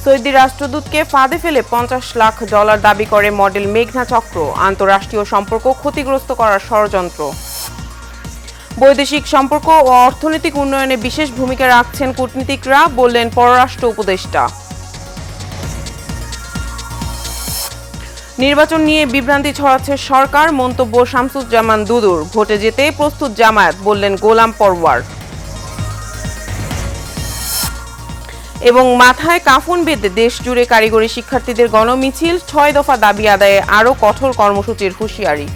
Saudi রাষ্ট্রদূতকে ফাঁদে ফেলে $50 লাখ দাবি করে মডেল মেঘনা চক্র। আন্তঃরাষ্ট্রীয় সম্পর্ক ক্ষতিগ্রস্ত করার ষড়যন্ত্র। বৈদেশিক সম্পর্ক ও অর্থনৈতিক উন্নয়নে বিশেষ ভূমিকা রাখছেন কূটনীতিকরা, বললেন পররাষ্ট্র উপদেষ্টা। নির্বাচন নিয়ে বিভ্রান্তি ছড়াচ্ছে সরকার, মন্তব্য শামসুজ্জামান দুদুর। ভোটে যেতে প্রস্তুত জামায়াত, বললেন গোলাম পরওয়ার। এবং মাথায় কাফন বেঁধে দেশ জুড়ে কারিগরি শিক্ষার্থীদের গণমিছিল, 6 দফা দাবি আদায়ে আরও কঠোর কর্মসূচির হুঁশিয়ারি।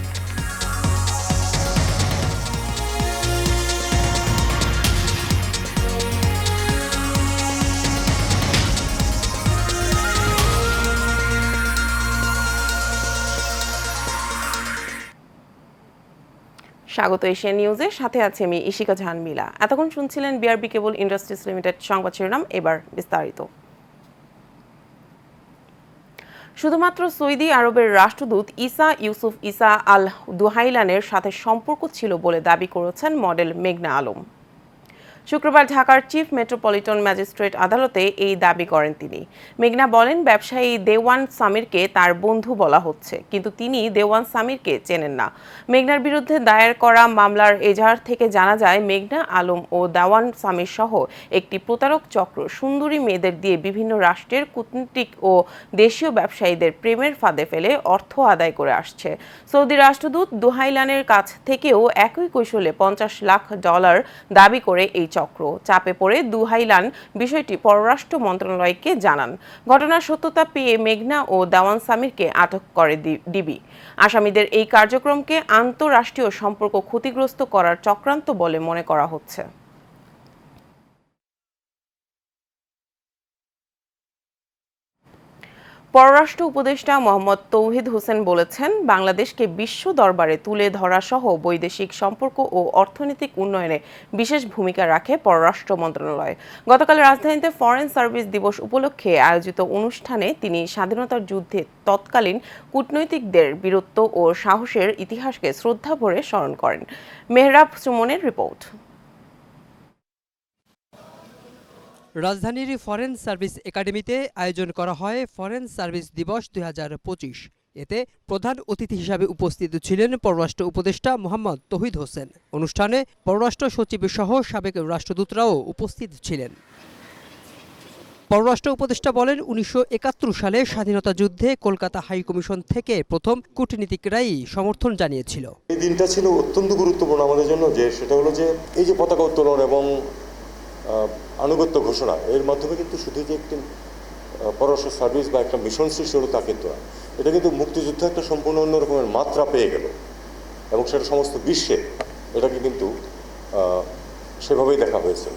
স্বাগত এশিয়ান নিউজের সাথে আছে আমি ইশিকা জাহান মিলা। এতক্ষণ শুনছিলেন বিআরবি কেবল ইন্ডাস্ট্রিজ লিমিটেড সংবাদ শিরোনাম, এবার বিস্তারিত। শুধুমাত্র সৌদি আরবের রাষ্ট্রদূত ইসা ইউসুফ ইসা আল দুহাইলানের সাথে সম্পর্ক ছিল বলে দাবি করেছেন মডেল মেঘনা আলম। শুক্রবার ঢাকার চিফ মেট্রোপলিটন ম্যাজিস্ট্রেট আদালতে এই দাবি করেন তিনি। মেঘনা বলেন, ব্যবসায়ী দেওয়ান সামিরকে তার বন্ধু বলা হচ্ছে, কিন্তু তিনি দেওয়ান সামিরকে চেনেন না। মেঘনার বিরুদ্ধে দায়ের করা মামলার এজাহার থেকে জানা যায়, মেঘনা আলম ও দেওয়ান সামির সহ একটি প্রতারক চক্র সুন্দরী মেয়েদের দিয়ে বিভিন্ন রাষ্ট্রের কূটনীতিক ও দেশীয় ব্যবসায়ীদের প্রেমের ফাঁদে ফেলে অর্থ আদায় করে আসছে। সৌদি রাষ্ট্রদূত দুহাইলানের কাছ থেকেও একই কৌশলে $50 লাখ দাবি করে এই চক্র। চাপে পড়ে দুহাইলান বিষয়টি পররাষ্ট্র মন্ত্রণালয়কে জানান। ঘটনার সত্যতা পেয়ে মেঘনা ও দেওয়ান সামিরকে আটক করে ডিবি। আসামিদের এই কার্যক্রমকে আন্তঃরাষ্ট্রীয় সম্পর্ক ক্ষতিগ্রস্ত করার চক্রান্ত বলে মনে করা হচ্ছে। পররাষ্ট্র উপদেষ্টা মোহাম্মদ তৌহিদ হোসেন বলেছেন, বাংলাদেশকে বিশ্ব দরবারে তুলে ধরা সহ বৈদেশিক সম্পর্ক ও অর্থনৈতিক উন্নয়নে বিশেষ ভূমিকা রাখে পররাষ্ট্র মন্ত্রণালয়। গতকাল রাজধানীতে ফরেন সার্ভিস দিবস উপলক্ষে আয়োজিত অনুষ্ঠানে তিনি স্বাধীনতার যুদ্ধে তৎকালীন কূটনৈতিকদের বীরত্ব ও সাহসের ইতিহাসকে শ্রদ্ধা ভরে স্মরণ করেন। মেহরাব সুমনের রিপোর্ট। রাজধানীর ফরেন সার্ভিস একাডেমিতে আয়োজন করা হয় ফরেন সার্ভিস দিবস 2025। এতে প্রধান অতিথি হিসাবে উপস্থিত ছিলেন পররাষ্ট্র উপদেষ্টা মোহাম্মদ তৌহিদ হোসেন। অনুষ্ঠানে পররাষ্ট্র সচিব সহ সাবেক রাষ্ট্রদূতরাও উপস্থিত ছিলেন। পররাষ্ট্র উপদেষ্টা বলেন, 1971 সালে স্বাধীনতা যুদ্ধে কলকাতা হাই কমিশন থেকে প্রথম কূটনীতিকরাই সমর্থন জানিয়েছিল। এই দিনটা ছিল অত্যন্ত গুরুত্বপূর্ণ আমাদের জন্য, যে সেটা হলো যে এই যে পতাকা উত্তোলন এবং আনুগত্য ঘোষণা, এর মাধ্যমে কিন্তু শুধু যে একটি পররাষ্ট্র সার্ভিস বা একটা মিশন সৃষ্টি হলো তা কিন্তু না, এটা কিন্তু মুক্তিযুদ্ধ একটা সম্পূর্ণ অন্য রকমের মাত্রা পেয়ে গেল এবং সেটা সমস্ত বিশ্বে এটাকে কিন্তু সেভাবেই দেখা হয়েছে।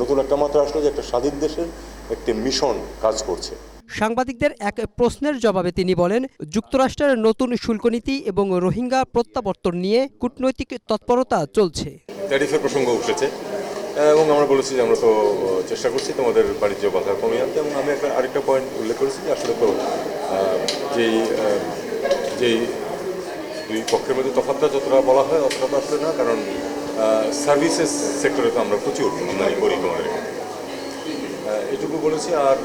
নতুন একটা মাত্রা আসলো যে একটা স্বাধীন দেশের একটি মিশন কাজ করছে। সাংবাদিকদের এক প্রশ্নের জবাবে তিনি বলেন, যুক্তরাষ্ট্রের নতুন শুল্ক নীতি এবং রোহিঙ্গা প্রত্যাবর্তন নিয়ে কূটনৈতিক তৎপরতা চলছে। ট্যারিফের প্রসঙ্গ উঠেছে এবং আমরা বলেছি যে আমরা তো চেষ্টা করছি তোমাদের বাণিজ্য বাধা কমিয়ে আনতে, এবং আমি আরেকটা পয়েন্ট উল্লেখ করেছি যে আসলে তো যেই দুই পক্ষের মধ্যে তফাৎটা যতটা বলা হয় অতটা তো আসলে না, কারণ সার্ভিসেস সেক্টরে তো আমরা প্রচুর আমদানি করি তোমাদের এখানে, এটুকু বলেছি। আর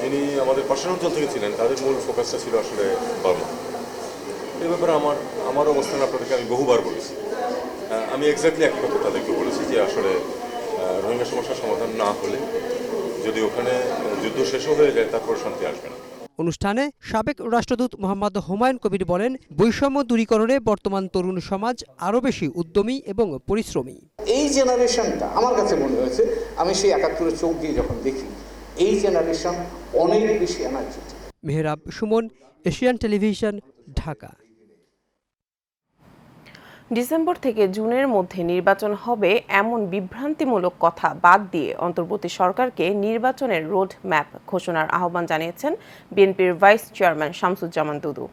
যিনি আমাদের পাশের অঞ্চল থেকে ছিলেন তাদের মূল ফোকাসটা ছিল আসলে বার্মা। এই ব্যাপারে আমার অবস্থান আপনাদেরকে আমি বহুবার বলেছি। আমি এক্স্যাক্টলি একটা কথা তাদেরকে বলেছি যে আসলে রোহিঙ্গা সমস্যার সমাধান না হলে, যদি ওখানে যুদ্ধ শেষও হয়ে যায়, তারপর শান্তি আসবে না। অনুষ্ঠানে সাবেক রাষ্ট্রদূত মোহাম্মদ হুমায়ুন কবির বলেন, বৈষম্য দূরীকরণে বর্তমান তরুণ সমাজ আরও বেশি উদ্যমী এবং পরিশ্রমী। এই জেনারেশনটা আমার কাছে মনে হয়েছে, আমি সেই 71-এর চোখ দিয়ে যখন দেখি, এই জেনারেশন অনেক বেশি energetic. Mehrab Suman, Asian television, Dhaka. December থেকে জুনের মধ্যে নির্বাচন হবে এমন বিভ্রান্তিমূলক কথা বাদ দিয়ে অন্তর্বর্তী সরকারকে নির্বাচনের রোড ম্যাপ ঘোষণার আহ্বান জানিয়েছেন বিএনপির ভাইস চেয়ারম্যান শামসুজ্জামান দুদু।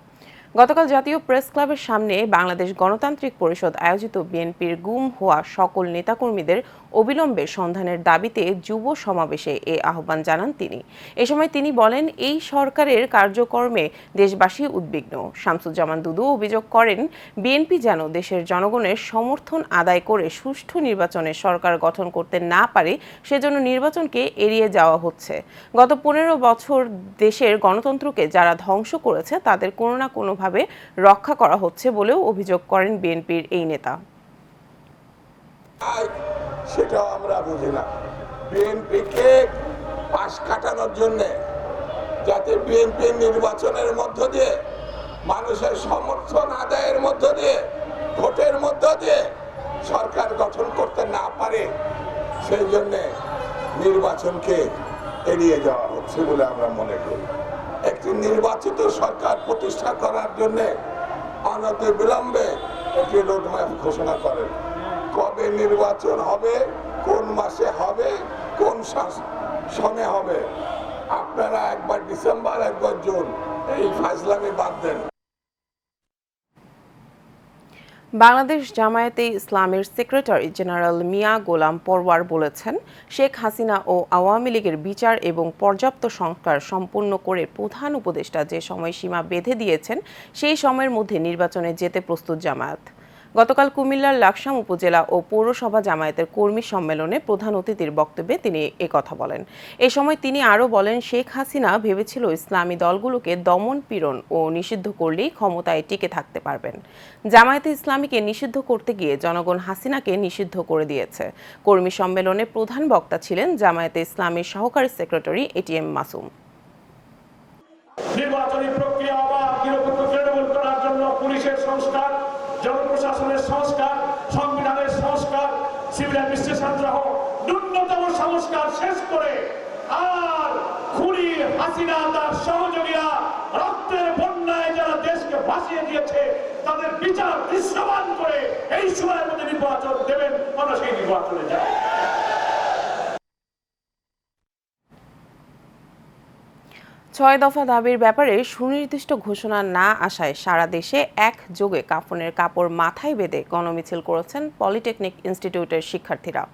গতকাল জাতীয় প্রেস ক্লাবের সামনে বাংলাদেশ গণতান্ত্রিক পরিষদ আয়োজিত বিএনপির গুম হওয়া সকল নেতাকর্মীদের অবিলম্বে সন্ধানের দাবিতে যুব সমাবেশে এ আহ্বান জানান তিনি। এ সময় তিনি বলেন, এই সরকারের কার্যক্রমে দেশবাসী উদ্বিগ্ন। শামসুজ্জামান দুদু অভিযোগ করেন, বিএনপি যেন দেশের জনগণের সমর্থন আদায় করে সুষ্ঠু নির্বাচনে সরকার গঠন করতে না পারে, সেজন্য নির্বাচনকে এড়িয়ে যাওয়া হচ্ছে। গত 15 বছর দেশের গণতন্ত্রকে যারা ধ্বংস করেছে তাদের কোনো না কোনোভাবে রক্ষা করা হচ্ছে বলেও অভিযোগ করেন বিএনপির এই নেতা। সেটাও আমরা বুঝি না। বিএনপিকে পাশ কাটানোর জন্য, যাতে বিএনপি নির্বাচনের মধ্য দিয়ে, মানুষের সমর্থন আদায়ের মধ্য দিয়ে, ভোটের মধ্য দিয়ে সরকার গঠন করতে না পারে, সেই জন্য নির্বাচনকে এড়িয়ে যাওয়া হচ্ছে বলে আমরা মনে করি। একটি নির্বাচিত সরকার প্রতিষ্ঠা করার জন্য অনতি বিলম্বে একটি রোডম্যাপ ঘোষণা করেন। কবে নির্বাচন হবে, কোন মাসে হবে, কোন সনে হবে, আপনারা একবার ডিসেম্বর একবার জুন এই ফাজলামি বাদ দেন। বাংলাদেশ জামায়াতে ইসলামের সেক্রেটারি জেনারেল মিয়া গোলাম পরওয়ার বলেছেন, শেখ হাসিনা ও আওয়ামী লীগের বিচার এবং পর্যাপ্ত সংস্কার সম্পন্ন করে প্রধান উপদেষ্টা যে সময়সীমা বেঁধে দিয়েছেন, সেই সময়ের মধ্যে নির্বাচনে যেতে প্রস্তুত জামায়াত। গতকাল কুমিল্লার লাকসাম উপজেলা ও পৌরসভা জামায়াতের কর্মী সম্মেলনে প্রধান অতিথির বক্তব্যে তিনি একথা বলেন। এ সময় তিনি আরও বলেন, শেখ হাসিনা ভেবেছিল ইসলামী দলগুলোকে দমন পীড়ন ও নিষিদ্ধ করলেই ক্ষমতায় টিকে থাকতে পারবেন। জামায়াতে ইসলামীকে নিষিদ্ধ করতে গিয়ে জনগণ হাসিনাকে নিষিদ্ধ করে দিয়েছে। কর্মী সম্মেলনে প্রধান বক্তা ছিলেন জামায়াতে ইসলামীর সহকারী সেক্রেটারি এটিএম মাসুম। নির্বাচনী প্রক্রিয়া আবার নিরপেক্ষ ক্রেডিবল করার জন্য পুলিশের সংস্কার, জনপ্রশাসনের সংস্কার, সংবিধানের সংস্কার, সিভিল অ্যাডমিনিস্ট্রেশন সহ ন্যূনতম সংস্কার শেষ করে আর খুনি হাসিনা তার সহযোগীরা রক্তের বন্যায় যারা দেশকে ভাসিয়ে দিয়েছে তাদের বিচার দৃশ্যমান করে এই সময়ের মধ্যে নির্বাচন দেবেন, আমরা সেই নির্বাচনে যাই। 6 দফা দাবির ব্যাপারে সুনির্দিষ্ট ঘোষণা না আসায় সারা দেশে একযোগে কাফনের কাপড় মাথায় বেঁধে গণমিছিল করেছেন পলিটেকনিক ইনস্টিটিউটের শিক্ষার্থীরা।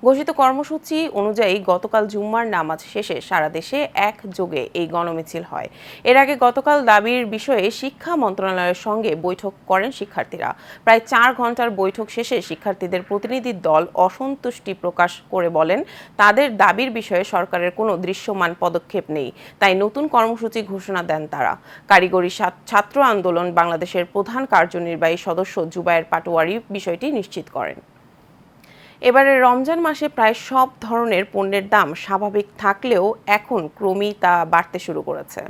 ঘোষিত কর্মসূচি অনুযায়ী গতকাল জুম্মার নামাজ শেষে সারা দেশে একযোগে এই গণমিছিল হয়। এর আগে গতকাল দাবির বিষয়ে শিক্ষা মন্ত্রণালয়ের সঙ্গে বৈঠক করেন শিক্ষার্থীরা। প্রায় 4 ঘন্টার বৈঠক শেষে শিক্ষার্থীদের প্রতিনিধি দল অসন্তুষ্টি প্রকাশ করে বলেন, তাদের দাবির বিষয়ে সরকারের কোনো দৃশ্যমান পদক্ষেপ নেই, তাই নতুন কর্মসূচি ঘোষণা দেন তারা। কারিগরি ছাত্র আন্দোলন বাংলাদেশের প্রধান কার্যনির্বাহী সদস্য জুবায়ের পাটোয়ারি বিষয়টি নিশ্চিত করেন। এবারে রমজান মাসে প্রায় সব ধরনের পণ্যের দাম স্বাভাবিক থাকলেও এখন ক্রমেই তা বাড়তে শুরু করেছে।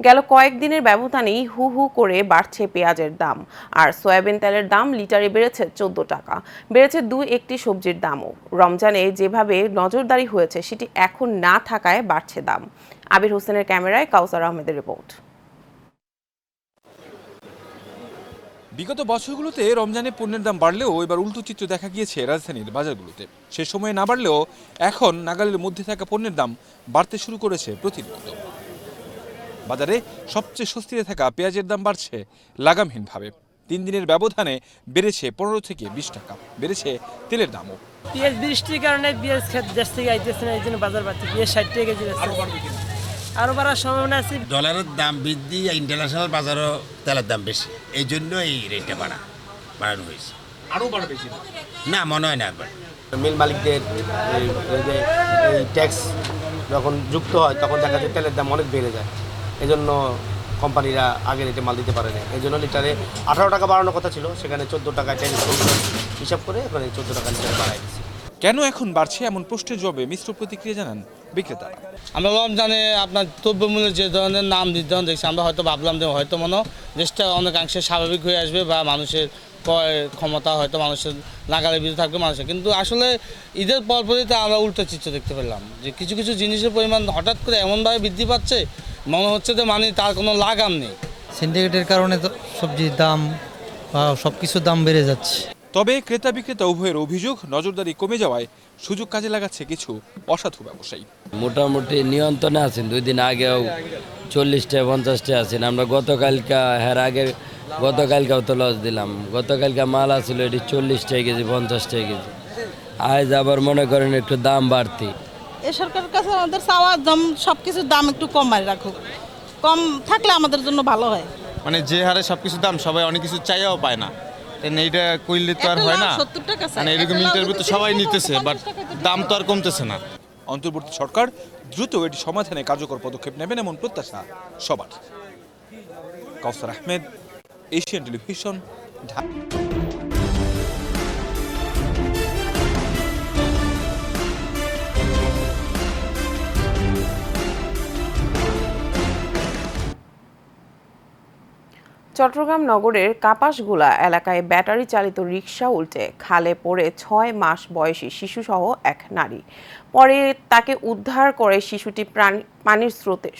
গেল কয়েকদিনের ব্যবধানেই হু হু করে বাড়ছে পেঁয়াজের দাম, আর সয়াবিন তেলের দাম লিটারে বেড়েছে 14 টাকা। বেড়েছে 2-1টি সবজির দামও। রমজানে যেভাবে নজরদারি হয়েছে সেটি এখন না থাকায় বাড়ছে দাম। আবির হোসেনের ক্যামেরায় কাউসার আহমেদের রিপোর্ট। বিগত বছরগুলোতে রমজানে পণ্যের দাম বাড়লেও এবার উল্টো চিত্র দেখা গিয়েছে রাজধানীর বাজারগুলোতে। সে সময়ে না বাড়লেও এখন নাগালের মধ্যে থাকা পণ্যের দাম বাড়তে শুরু করেছে প্রতিনিয়ত। বাজারে সবচেয়ে স্বস্তিতে থাকা পেঁয়াজের দাম বাড়ছে লাগামহীনভাবে। 3 দিনের ব্যবধানে বেড়েছে 15 থেকে 20 টাকা। বেড়েছে তেলের দামও। পেঁয়াজ বৃষ্টির কারণে পেঁয়াজ দেশ থেকে আইতেছে না, এই জন্য বাজার বাড়ছে। পেঁয়াজ 60 টাকা কেজি আরো বাড়ার সম্ভাবনা আছে। ডলারের দাম বৃদ্ধি, ইন্টারন্যাশনাল বাজারও তেলের দাম বেশি, এই জন্য এই রেটটা বাড়ানো হয়েছে। আরও বাড়বে না, মনে হয় না একবার। মিল মালিকদের এই ট্যাক্স যখন যুক্ত হয় তখন দেখা যায় তেলের দাম অনেক বেড়ে যায়। এজন্য কোম্পানিরা আগে রেটে মাল দিতে পারে না। এই জন্য লিটারে 18 টাকা বাড়ানোর কথা ছিল, সেখানে 14 টাকা ট্যাক্স হিসাব করে এখন 14 টাকা লিটারে বাড়াই দিচ্ছে। কেন এখন বাড়ছে এমন প্রশ্নের জবাবে মিশ্র প্রতিক্রিয়া জানান বিক্রেতারা। আমরা রমজানে আপনার দ্রব্যমূল্যের যে ধরনের নাম নির্ধারণ দেখছি, আমরা হয়তো ভাবলাম যে হয়তো দেশটা অনেকাংশে স্বাভাবিক হয়ে আসবে বা মানুষের ক্রয় ক্ষমতা হয়তো মানুষের নাগালের ভিতরে থাকবে মানুষের, কিন্তু আসলে ঈদের পরপরই আমরা উল্টো চিত্র দেখতে পেলাম যে কিছু কিছু জিনিসের পরিমাণ হঠাৎ করে এমনভাবে বৃদ্ধি পাচ্ছে, মনে হচ্ছে যে তার কোনো লাগাম নেই। সিন্ডিকেটের কারণে তো সবজির দাম বা সব কিছুর দাম বেড়ে যাচ্ছে। তবে ক্রেতা বিক্রেতা উভয়ের অভিযোগ, নজরদারি কমে যাওয়ায় সুযোগ কাজে লাগাচ্ছে কিছু অসাধু ব্যবসায়ী। মোটামুটি নিয়ন্ত্রণে আছেন, 2 দিন আগেও 40টা 50টা আছেন। আমরা গতকালকেও তো লস দিলাম। গতকালকে মাল আসছিল এটি 40 টাকা কেজি 50 টাকা কেজি। আজ আবার মনে করেন একটু দাম বাড়তি। এই সরকারের কাছে আমাদের চাওয়া দাম সবকিছুর দাম একটু কমায় রাখুক, কম থাকলে আমাদের জন্য ভালো হয়। মানে যে হারে সবকিছুর দাম, সবাই অনেক কিছু চাইও পায় না, এইটা কইলে তো আর হয় না। মানে এরকম ইন্টারভিউ তো সবাই নিতেছে, বাট দাম তো আর কমতেছে না। অন্তর্বর্তী সরকার দ্রুত এটি সমাধানে কার্যকর পদক্ষেপ নেবেন এমন প্রত্যাশা সবার। কাউসার আহমেদ, এশিয়ান টেলিভিশন, ঢাকা। চট্টগ্রাম নগরের কাপাসগোলা এলাকায় ব্যাটারি চালিত রিকশা উল্টে খালে পড়ে 6 মাস বয়সী শিশুসহ এক নারী। পরে তাকে উদ্ধার করে শিশুটি পানির স্রোতে।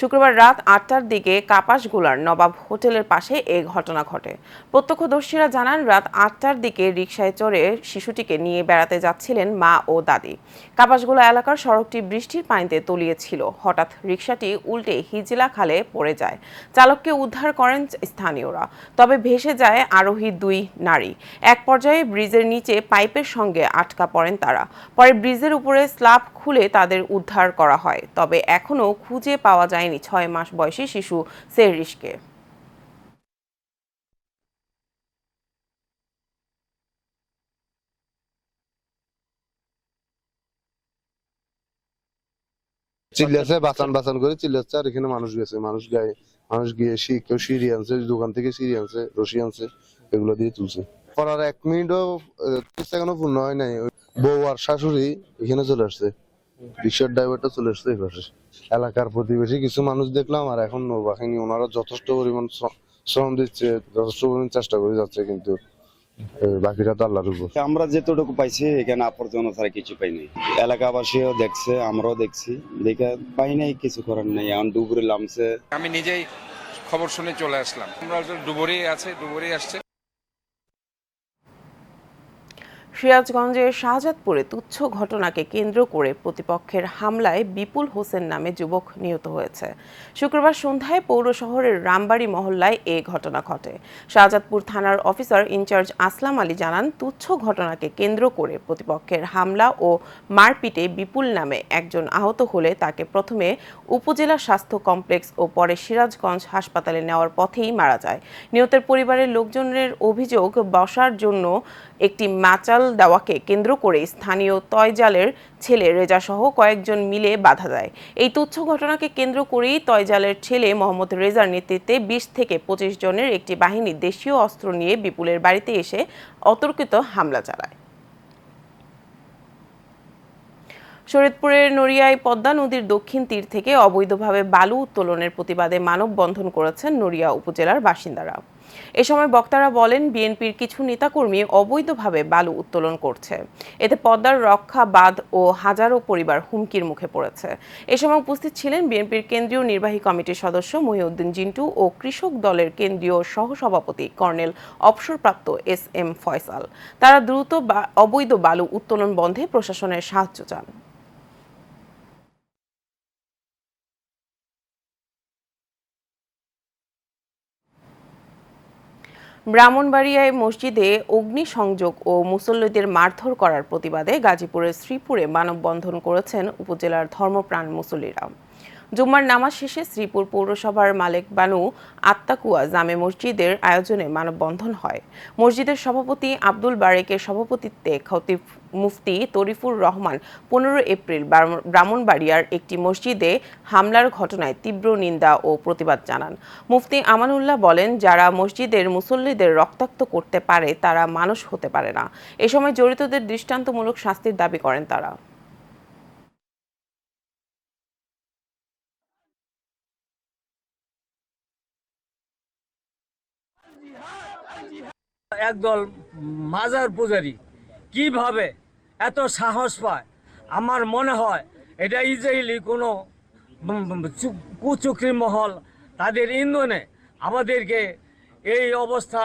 শুক্রবার রাত 8টার দিকে কাপাসগোলার নবাব হোটেলের পাশে এই ঘটনা ঘটে। প্রত্যক্ষদর্শীরা জানান, রাত 8টার দিকে রিকশায় চড়ে শিশুটিকে নিয়ে বেড়াতে যাচ্ছিলেন মা ও দাদি। কাপাসগোলা এলাকার সড়কটি বৃষ্টির পানিতে তলিয়ে ছিল। হঠাৎ রিকশাটি উল্টে হিজলা খালে পড়ে যায়। চালককে উদ্ধার করেন স্থানীয়রা, তবে ভেসে যায় আরোহী 2 নারী। এক পর্যায়ে ব্রিজের নিচে পাইপের সঙ্গে আটকা পড়েন তারা। পরে ব্রিজের উপরে স্ল্যাব খুলে তাদের উদ্ধার করা হয়, তবে এখনও খুঁজে পাওয়া যায়নি 6 মাস বয়সী শিশু সেহরিশকে। চিল্লাছে, বাঁচান করে চিল্লাচ্ছে, আর এখানে মানুষ গেছে, মানুষ গিয়ে কেউ সিঁড়ি আনছে, দোকান থেকে সিঁড়ি আনছে, রশি আনছে, এগুলো দিয়ে তুলছে। পড়ার 1 মিনিটও 30 সেকেন্ডও পূর্ণ হয় নাই, বউ আর শাশুড়ি এখানে চলে আসছে, রিক্সার ড্রাইভারটা চলে আসছে এই পাশে। এলাকার প্রতিবেশী কিছু মানুষ দেখলাম, আর এখন নৌবাহিনী ওনারা যথেষ্ট পরিমাণ শ্রম দিচ্ছে, যথেষ্ট পরিমাণ চেষ্টা করে যাচ্ছে, কিন্তু বাকিটা তো আল্লাহর উপর। আমরা যেতটুকু পাইছি এখানে আপরজনক ছাড়া কিছু পাইনি। এলাকাবাসীও দেখছে, আমরাও দেখছি, দেখে পাই নাই, কিছু করার নেই। এখন ডুবুরে নামছে। আমি নিজেই খবর শুনে চলে আসলাম। আমরা ডুবুরেই আসছে। সিরাজগঞ্জের শাহজাদপুরে তুচ্ছ ঘটনাকে কেন্দ্র করে প্রতিপক্ষের হামলায় বিপুল হোসেন নামে যুবক নিহত হয়েছে। শুক্রবার সন্ধ্যায় পৌর শহরের রামবাড়ি মহল্লায় এ ঘটনা ঘটে। শাহজাদপুর থানার অফিসার ইনচার্জ আসলাম আলী জানান, তুচ্ছ ঘটনাকে কেন্দ্র করে প্রতিপক্ষের হামলা ও মারপিটে বিপুল নামে একজন আহত হলে তাকে প্রথমে উপজেলা স্বাস্থ্য কমপ্লেক্স ও পরে সিরাজগঞ্জ হাসপাতালে নেওয়ার পথেই মারা যায়। নিহতের পরিবারের লোকজনের অভিযোগ, বসার জন্য একটি মাচাল দেওয়াকে কেন্দ্র করে স্থানীয় তয়জালের ছেলে রেজা সহ কয়েকজন মিলে বাধা দেয়। এই তুচ্ছ ঘটনাকে কেন্দ্র করেই তয়জালের ছেলে মোহাম্মদ রেজার নেতৃত্বে 20 থেকে 25 জনের একটি বাহিনী দেশীয় অস্ত্র নিয়ে বিপুলের বাড়িতে এসে অতর্কিত হামলা চালায়। শরীয়তপুরের নড়িয়ায় পদ্মা নদীর দক্ষিণ তীর থেকে অবৈধভাবে বালু উত্তোলনের প্রতিবাদে মানববন্ধন করেছেন নড়িয়া উপজেলার বাসিন্দারা। এ সময় বক্তারা বলেন, বিএনপির কিছু নেতাকর্মী অবৈধভাবে বালু উত্তোলন করছে, এতে পদ্মার রক্ষা বাঁধ ও হাজারো পরিবার হুমকির মুখে পড়েছে। এ সময় উপস্থিত ছিলেন বিএনপির কেন্দ্রীয় নির্বাহী কমিটির সদস্য মহিউদ্দিন জিন্টু ও কৃষক দলের কেন্দ্রীয় সহসভাপতি কর্নেল অবসরপ্রাপ্ত SM ফয়সাল। তারা দ্রুত অবৈধ বালু উত্তোলন বন্ধে প্রশাসনের সাহায্য চান। ব্রাহ্মণবাড়িয়ায় মসজিদে অগ্নিসংযোগ ও মুসল্লিদের মারধর করার প্রতিবাদে গাজীপুরের শ্রীপুরে মানববন্ধন করেছেন উপজেলার ধর্মপ্রাণ মুসল্লিরা। জুম্মার নামাজ শেষে শ্রীপুর পৌরসভার মালেক বানু আত্তাকুয়া জামে মসজিদের আয়োজনে মানববন্ধন হয়। মসজিদের সভাপতি আব্দুল বারেকের সভাপতিত্বে খতিব মুফতি তরিফুর রহমান 15 এপ্রিল ব্রাহ্মণবাড়িয়ার একটি মসজিদে হামলার ঘটনায় তীব্র নিন্দা ও প্রতিবাদ জানান। মুফতি আমানুল্লাহ বলেন, যারা মসজিদের মুসল্লিদের রক্তাক্ত করতে পারে তারা মানুষ হতে পারে না। এ সময় জড়িতদের দৃষ্টান্তমূলক শাস্তির দাবি করেন তারা। একদল মাজার পূজারী কিভাবে এত সাহস পায়, আমার মনে হয় এটা ইসরায়েলি কোনো কুচক্রী মহল তাদের ইন্ধনে আমাদেরকে এই অবস্থা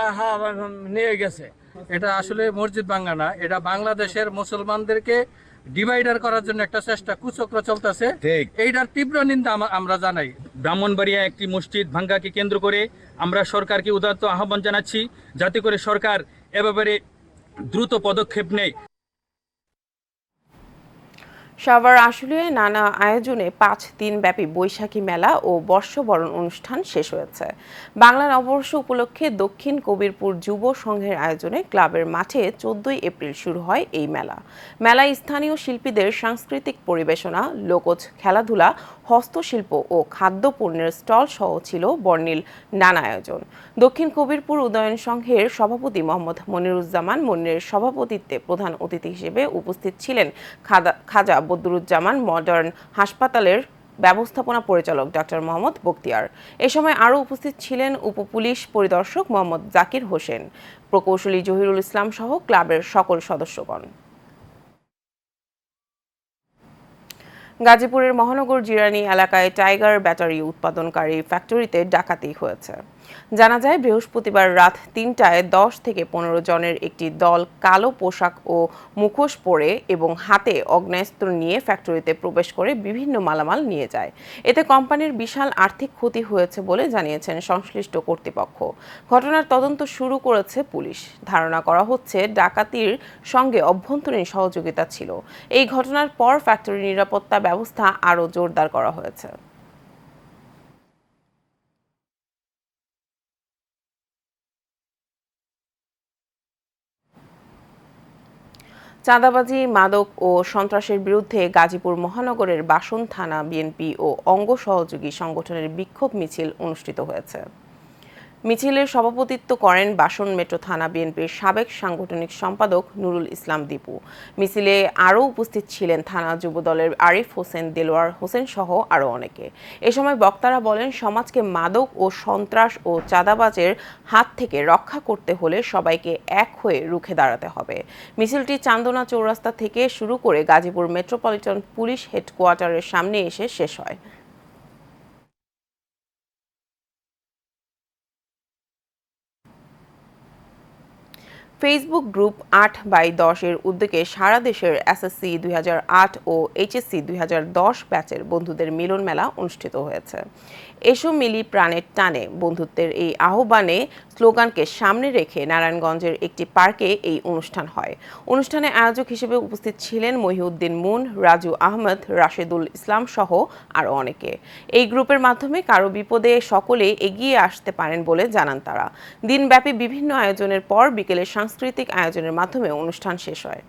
নিয়ে গেছে। এটা আসলে মসজিদ ভাঙা না, এটা বাংলাদেশের মুসলমানদেরকে ডিভাইডার করার জন্য একটা চেষ্টা কুচক্র চলতেছে। এইটার তীব্র নিন্দা আমরা জানাই। ব্রাহ্মণবাড়িয়া একটি মসজিদ ভাঙ্গাকে কেন্দ্র করে আমরা সরকারকে উদাত্ত আহ্বান জানাচ্ছি, যাতে করে সরকার এ ব্যাপারে দ্রুত পদক্ষেপ নেয়। সাভার আশুলিয়ায় নানা আয়োজনে 5 দিন ব্যাপী বৈশাখী মেলা ও বর্ষবরণ অনুষ্ঠান শেষ হয়েছে। বাংলা নববর্ষ উপলক্ষে দক্ষিণ কবিরপুর যুব সংঘের আয়োজনে ক্লাবের মাঠে 14 এপ্রিল শুরু হয় এই মেলা। মেলায় স্থানীয় শিল্পীদের সাংস্কৃতিক পরিবেশনা, লোকজ খেলাধুলা, হস্তশিল্প ও খাদ্যপণ্যের স্টল সহ ছিল বর্ণিল নানা আয়োজন। দক্ষিণ কবিরপুর উদয়ন সংঘের সভাপতি মোহাম্মদ মনিরুজ্জামান মনিরের সভাপতিত্বে প্রধান অতিথি হিসেবে উপস্থিত ছিলেন খাজা বদরুজ্জামান মডার্ন হাসপাতালের ব্যবস্থাপনা পরিচালক ডক্টর মোহাম্মদ বখতিয়ার। এ সময় আরও উপস্থিত ছিলেন উপপুলিশ পরিদর্শক মোহাম্মদ জাকির হোসেন, প্রকৌশলী জহিরুল ইসলাম সহ ক্লাবের সকল সদস্যগণ। গাজীপুরের মহানগর জিরানী এলাকায় টাইগার ব্যাটারি উৎপাদনকারী ফ্যাক্টরিতে ডাকাতি হয়েছে। জানা যায় বৃহস্পতিবার রাত 3টায় 10 থেকে 15 জনের একটি দল কালো পোশাক ও মুখোশ পরে এবং হাতে আগ্নেয়াস্ত্র নিয়ে ফ্যাক্টরিতে প্রবেশ করে বিভিন্ন মালামাল নিয়ে যায়। এতে কোম্পানির বিশাল আর্থিক ক্ষতি হয়েছে বলে জানিয়েছেন সংশ্লিষ্ট কর্তৃপক্ষ। ঘটনার তদন্ত শুরু করেছে পুলিশ। ধারণা করা হচ্ছে ডাকাতির সঙ্গে অভ্যন্তরীণ সহযোগিতা ছিল। এই ঘটনার পর ফ্যাক্টরির নিরাপত্তা ব্যবস্থা আরও জোরদার করা হয়েছে। চাঁদাবাজি, মাদক ও সন্ত্রাসের বিরুদ্ধে গাজীপুর মহানগরের বাসন থানা বিএনপি ও অঙ্গ সহযোগী সংগঠনের বিক্ষোভ মিছিল অনুষ্ঠিত হয়েছে। মিছিলের সভাপতিত্ব করেন বাসন মেট্রো থানা বিএনপির সাবেক সাংগঠনিক সম্পাদক নুরুল ইসলাম দীপু। মিছিলে আরও উপস্থিত ছিলেন থানা যুবদলের আরিফ হোসেন, দেলোয়ার হোসেন সহ আরও অনেকে। এ সময় বক্তারা বলেন, সমাজকে মাদক ও সন্ত্রাস ও চাঁদাবাজের হাত থেকে রক্ষা করতে হলে সবাইকে এক হয়ে রুখে দাঁড়াতে হবে। মিছিলটি চান্দনা চৌরাস্তা থেকে শুরু করে গাজীপুর মেট্রোপলিটন পুলিশ হেডকোয়ার্টারের সামনে এসে শেষ হয়। ফেসবুক গ্রুপ 8/10 এর উদ্যোগে সারা দেশের এসএসসি 2008 ও এইচএসসি 2010 ব্যাচের বন্ধুদের মিলন মেলা অনুষ্ঠিত হয়েছে। এসো মিলি প্রাণের টানে বন্ধুত্বের এই আহ্বানে স্লোগানকে সামনে রেখে নারায়ণগঞ্জের একটি পার্কে এই অনুষ্ঠান হয়। অনুষ্ঠানে আয়োজক হিসেবে উপস্থিত ছিলেন মহিউদ্দিন মুন, রাজু আহমেদ, রাশেদুল ইসলাম সহ আরও অনেকে। এই গ্রুপের মাধ্যমে কারো বিপদে সকলে এগিয়ে আসতে পারেন বলে জানান তারা। দিনব্যাপী বিভিন্ন আয়োজনের পর বিকেলে সাংস্কৃতিক আয়োজনের মাধ্যমে অনুষ্ঠান শেষ হয়।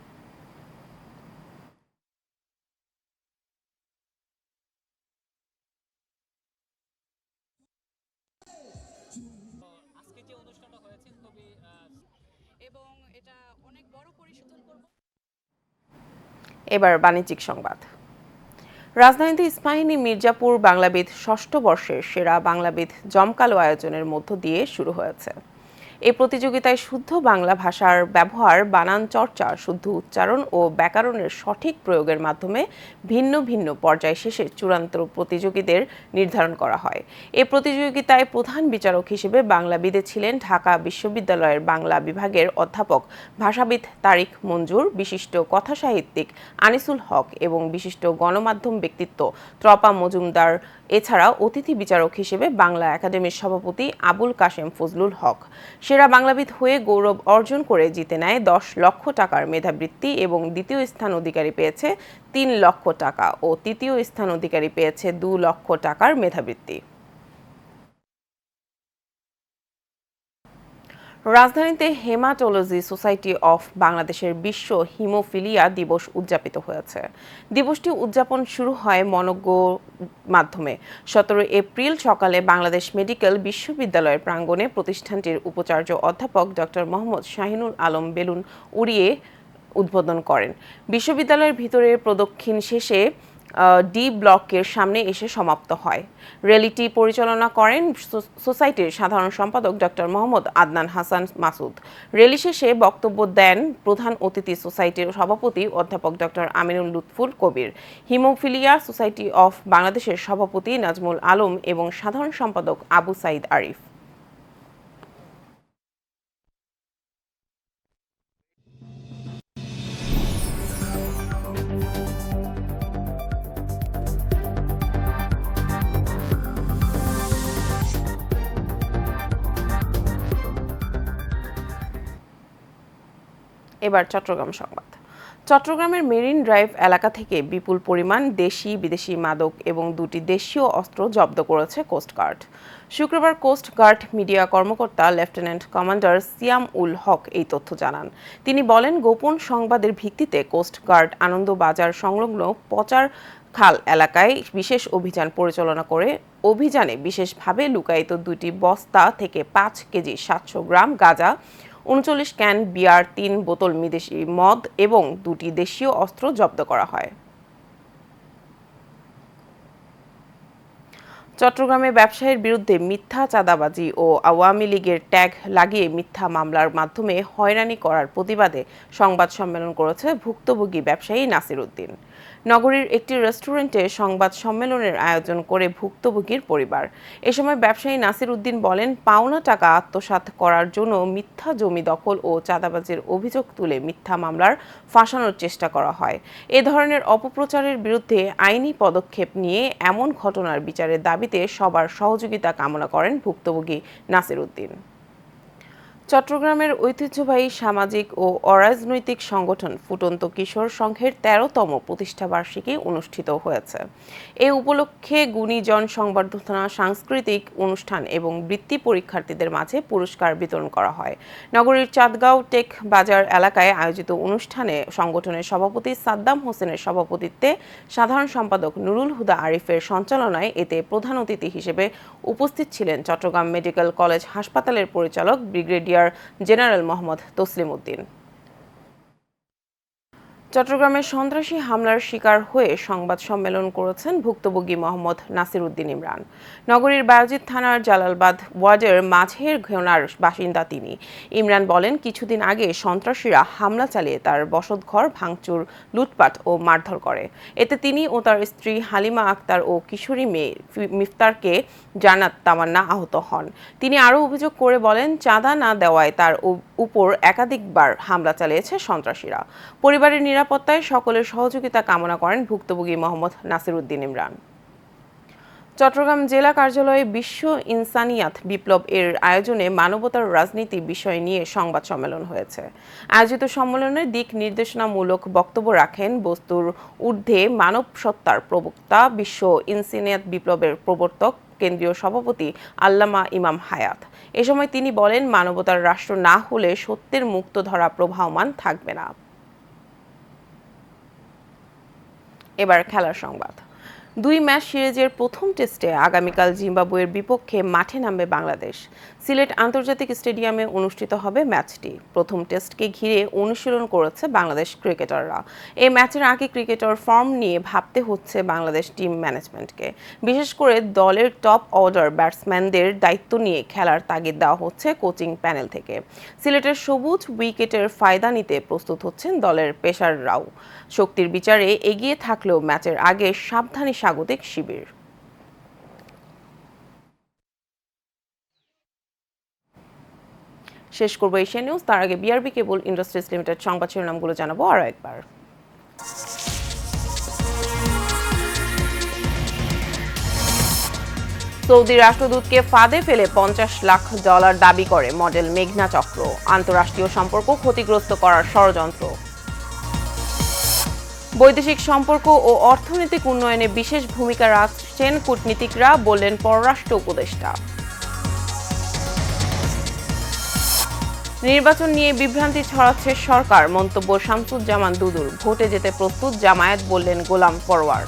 এবার বাণিজ্যিক সংবাদ। রাজধানীতে ইস্পাহানি মির্জাপুর বাংলাবিদ ষষ্ঠ বর্ষের সেরা বাংলাবিদ জমকালো আয়োজনের মধ্য দিয়ে শুরু হয়েছে। এই প্রতিযোগিতায় শুদ্ধ বাংলা ভাষার ব্যবহার, বানান চর্চা, শুদ্ধ উচ্চারণ ও ব্যাকরণের সঠিক প্রয়োগের মাধ্যমে ভিন্ন ভিন্ন পর্যায় শেষে চূড়ান্ত প্রতিযোগীদের নির্ধারণ করা হয়। এই প্রতিযোগিতায় প্রধান বিচারক হিসেবে বাংলাবিদে ছিলেন ঢাকা বিশ্ববিদ্যালয়ের বাংলা বিভাগের অধ্যাপক ভাষাবিদ তারিক মঞ্জুর, বিশিষ্ট কথাসাহিত্যিক আনিসুল হক এবং বিশিষ্ট গণমাধ্যম ব্যক্তিত্ব ত্রপা মজুমদার। এছাড়া অতিথি বিচারক হিসেবে বাংলা একাডেমির সভাপতি আবুল কাশেম ফজলুল হক। সেরা বাংলাবিদ হয়ে গৌরব অর্জন করে জিতে নেয় 10 লক্ষ টাকার মেধাবৃত্তি এবং দ্বিতীয় স্থান অধিকারী পেয়েছে 3 লক্ষ টাকা ও তৃতীয় স্থান অধিকারী পেয়েছে 2 লক্ষ টাকার মেধাবৃত্তি। রাজধানীতে হেমাটোলজি সোসাইটি অফ বাংলাদেশের বিশ্ব হিমোফিলিয়া দিবস উদযাপিত হয়েছে। দিবসটি উদযাপন শুরু হয় মনোজ্ঞ মাধ্যমে। 17 এপ্রিল সকালে বাংলাদেশ মেডিকেল বিশ্ববিদ্যালয়ের প্রাঙ্গণে প্রতিষ্ঠানটির উপাচার্য অধ্যাপক ডক্টর মোহাম্মদ শাহিনুল আলম বেলুন উড়িয়ে উদ্বোধন করেন। বিশ্ববিদ্যালয়ের ভিতরে প্রদক্ষিণ শেষে ডি ব্লকের সামনে এসে সমাপ্ত হয়। র্যালিটি পরিচালনা করেন সোসাইটির সাধারণ সম্পাদক ডক্টর মোহাম্মদ আদনান হাসান মাসুদ। র্যালি শেষে বক্তব্য দেন প্রধান অতিথি সোসাইটির সভাপতি অধ্যাপক doctor Aminul Lutful Kabir, haemophilia society of বাংলাদেশের সভাপতি নাজমুল আলম এবং সাধারণ সম্পাদক আবু সাইদ আরিফ। এবার চট্টগ্রাম সংবাদ। চট্টগ্রামের মেরিন ড্রাইভ এলাকা থেকে বিপুল পরিমাণ দেশি বিদেশি মাদক এবং 2টি দেশীয় অস্ত্র জব্দ করেছে কোস্টগার্ড। শুক্রবার কোস্টগার্ড মিডিয়া কর্মকর্তা লেফটেন্যান্ট কমান্ডার সিয়াম উল হক এই তথ্য জানান। তিনি বলেন, গোপন সংবাদের ভিত্তিতে কোস্টগার্ড আনন্দবাজার সংলগ্ন পচার খাল এলাকায় বিশেষ অভিযান পরিচালনা করে অভিযানে বিশেষভাবে লুকায়িত 2টি বস্তা থেকে 5 কেজি 700 গ্রাম গাঁজা, 39 ক্যান বিয়ার, 3 বোতল বিদেশি মদ এবং 2টি দেশীয় অস্ত্র জব্দ করা হয়। চট্টগ্রামে ব্যবসায়ীর বিরুদ্ধে মিথ্যা চাঁদাবাজি ও আওয়ামী লীগের ট্যাগ লাগিয়ে মিথ্যা মামলার মাধ্যমে হয়রানি করার প্রতিবাদে সংবাদ সম্মেলন করেছে ভুক্তভোগী ব্যবসায়ী নাসির উদ্দিন। নগরীর একটি রেস্টুরেন্টে সংবাদ সম্মেলনের আয়োজন করে ভুক্তভোগীর পরিবার। এ সময় ব্যবসায়ী নাসির উদ্দিন বলেন, পাওনা টাকা আত্মসাৎ করার জন্য মিথ্যা জমি দখল ও চাঁদাবাজির অভিযোগ তুলে মিথ্যা মামলার ফাঁসানোর চেষ্টা করা হয়। এ ধরনের অপপ্রচারের বিরুদ্ধে আইনি পদক্ষেপ নিয়ে এমন ঘটনার বিচারের দাবিতে সবার সহযোগিতা কামনা করেন ভুক্তভোগী নাসির উদ্দিন। চট্টগ্রামের ঐতিহ্যবাহী সামাজিক ও অরাজনৈতিক সংগঠন ফুটন্ত কিশোর সংঘের 13তম প্রতিষ্ঠাবার্ষিকী অনুষ্ঠিত হয়েছে। এ উপলক্ষে গুণীজন সংবর্ধনা, সাংস্কৃতিক অনুষ্ঠান এবং বৃত্তি পরীক্ষার্থীদের মাঝে পুরস্কার বিতরণ করা হয়। নগরীর চাঁদগাঁও টেক বাজার এলাকায় আয়োজিত অনুষ্ঠানে সংগঠনের সভাপতি সাদ্দাম হোসেনের সভাপতিত্বে সাধারণ সম্পাদক নুরুল হুদা আরিফের সঞ্চালনায় এতে প্রধান অতিথি হিসেবে উপস্থিত ছিলেন চট্টগ্রাম মেডিকেল কলেজ হাসপাতালের পরিচালক ব্রিগেডিয়ার জেনারেল মোহাম্মদ তসলিম উদ্দিন। চট্টগ্রামে সন্ত্রাসী হামলার শিকার হয়ে সংবাদ সম্মেলন করেছেন ভুক্তভোগী মোহাম্মদ নাসির উদ্দিন ইমরান। নগরীর বায়জিদ থানার জালালবাদ ওয়ার্ডের মাঝের ঘেনার বাসিন্দা তিনি। ইমরান বলেন, কিছুদিন আগে সন্ত্রাসীরা হামলা চালিয়ে তার বসতঘর ভাঙচুর, লুটপাট ও মারধর করে। এতে তিনি ও তার স্ত্রী হালিমা আক্তার ও কিশোরী মেয়ে মিফতারকে জান্নাত তামান্না আহত হন। তিনি আরও অভিযোগ করে বলেন, চাঁদা না দেওয়ায় তার উপর একাধিকবার হামলা চালিয়েছে সন্ত্রাসীরা। পরিবারের নিরাপত্তায় সকলের সহযোগিতা কামনা করেন ভুক্তভোগী মোহাম্মদ নাসির উদ্দিন ইমরান। চট্টগ্রাম জেলা কার্যালয়ে বিশ্ব ইনসানিয়াত বিপ্লব এর আয়োজনে মানবতার রাজনীতি বিষয় নিয়ে সংবাদ সম্মেলন হয়েছে। আয়োজিত সম্মেলনে দিক নির্দেশনামূলক বক্তব্য রাখেন বস্তুর ঊর্ধ্বে মানব সত্তার প্রবক্তা, বিশ্ব ইনসানিয়াত বিপ্লবের প্রবর্তক, কেন্দ্রীয় সভাপতি আল্লামা ইমাম হায়াত। এ সময় তিনি বলেন, মানবতার রাষ্ট্র না হলে সত্যের মুক্তধারা প্রবাহমান থাকবে না। এবার খেলার সংবাদ। 2 ম্যাচ সিরিজের প্রথম টেস্টে আগামীকাল জিম্বাবুয়ের বিপক্ষে মাঠে নামবে বাংলাদেশ। সিলেট আন্তর্জাতিক স্টেডিয়ামে অনুষ্ঠিত হবে ম্যাচটি। প্রথম টেস্টকে ঘিরে অনুশীলন করেছে বাংলাদেশ ক্রিকেটাররা। এই ম্যাচের আগে ক্রিকেটার ফর্ম নিয়ে ভাবতে হচ্ছে বাংলাদেশ টিম ম্যানেজমেন্টকে। বিশেষ করে দলের টপ অর্ডার ব্যাটসম্যানদের দায়িত্ব নিয়ে খেলার তাগিদ দেওয়া হচ্ছে কোচিং প্যানেল থেকে। সিলেটের সবুজ উইকেটের ফায়দা নিতে প্রস্তুত হচ্ছেন দলের পেসাররাও। শক্তির বিচারে এগিয়ে থাকলেও ম্যাচের আগে সাবধানী স্বাগতিক শিবির। শেষ করব এশিয়া নিউজ। তার আগে বিআরবি কেবল ইন্ডাস্ট্রিজ লিমিটেড সংবাদ শিরোনামগুলো জানাবো আরও একবার। সৌদি রাষ্ট্রদূতকে ফাঁদে ফেলে $50 লাখ দাবি করে মডেল মেঘনা চক্র। আন্তঃরাষ্ট্রীয় সম্পর্ক ক্ষতিগ্রস্ত করার ষড়যন্ত্র। বৈদেশিক সম্পর্ক ও অর্থনৈতিক উন্নয়নে বিশেষ ভূমিকা রাখছেন কূটনীতিকরা, বললেন পররাষ্ট্র উপদেষ্টা। নির্বাচন নিয়ে বিভ্রান্তি ছড়াচ্ছে সরকার, মন্তব্য শামসুজ্জামান দুদুর। ভোটে যেতে প্রস্তুত জামায়াত, বললেন গোলাম পরওয়ার।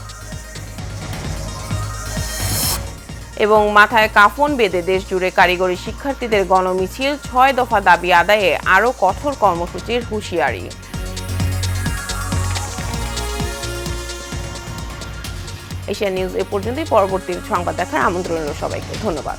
এবং মাথায় কাফন বেঁধে দেশজুড়ে কারিগরি শিক্ষার্থীদের গণমিছিল, 6 দফা দাবি আদায়ে আরও কঠোর কর্মসূচির হুঁশিয়ারি। এশিয়া নিউজ এ পর্যন্তই। পরবর্তী সংবাদ দেখার আমন্ত্রণ রইল সবাইকে। ধন্যবাদ।